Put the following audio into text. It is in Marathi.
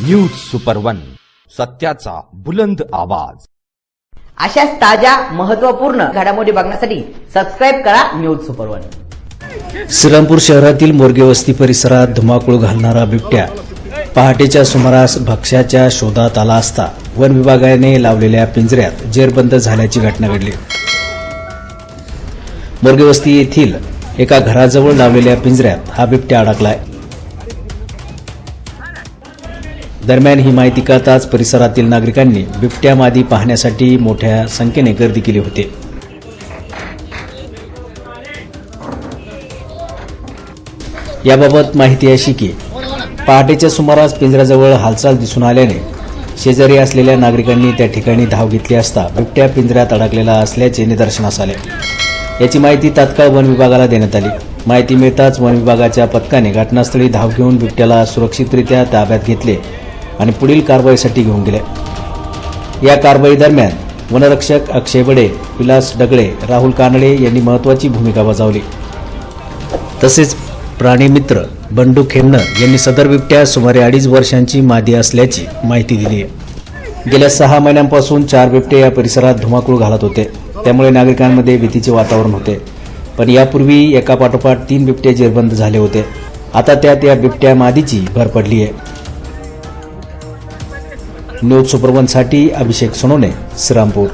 न्यूज सुपर वन, सत्याचा बुलंद आवाज। अशाच ताज्या महत्त्वपूर्ण घडामोडी बघण्यासाठी सबस्क्राइब करा न्यूज सुपर वन। श्रीरामपूर शहरातील मोरगे वस्ती परिसरात धुमाकूळ घालणारा बिबट्या पहाटेच्या सुमारास भक्ष्याच्या शोधात आला असता वन विभागाने लावलेल्या पिंजऱ्यात जेरबंद झाल्याची घटना घडली। मोरगे वस्ती येथील एका घराजवळ लावलेल्या पिंजऱ्यात हा बिबट्या अडकलाय। दरम्यान ही माहिती कळताच परिसरातील नागरिकांनी बिबट्या मादी पाहण्यासाठी मोठ्या संख्येने गर्दी केली होती। याबाबत माहिती अशी की पहाटेच्या सुमारास पिंजऱ्याजवळ हालचाल दिसून आल्याने शेजारी असलेल्या नागरिकांनी त्या ठिकाणी धाव घेतली असता बिबट्या पिंजऱ्यात अडकलेला असल्याचे निदर्शनास आले। याची माहिती तात्काळ वन विभागाला देण्यात आली। माहिती मिळताच वन विभागाच्या पथकाने घटनास्थळी धाव घेऊन बिबट्याला सुरक्षितरित्या ताब्यात घेतले आणि पुढील कारवाईसाठी घेऊन गेले। या कारवाई दरम्यान वनरक्षक अक्षय बडे, विलास डगळे, राहुल कानडे यांनी महत्त्वाची भूमिका बजावली। तसेच प्राणीमित्र बंडू खेमणं यांनी सदर बिबट्या सुमारे 2.5 वर्षांची मादी असल्याची माहिती दिली आहे। गेल्या 6 महिन्यांपासून 4 बिबटे या परिसरात धुमाकूळ घालत होते, त्यामुळे नागरिकांमध्ये भीतीचे वातावरण होते। पण यापूर्वी एकापाठोपाठ 3 बिबटे जेरबंद झाले होते। आता त्यात या बिबट्या मादीची भर पडली आहे। न्यूज सुपर वन साठी अभिषेक सोनोने, श्रीरामपूर।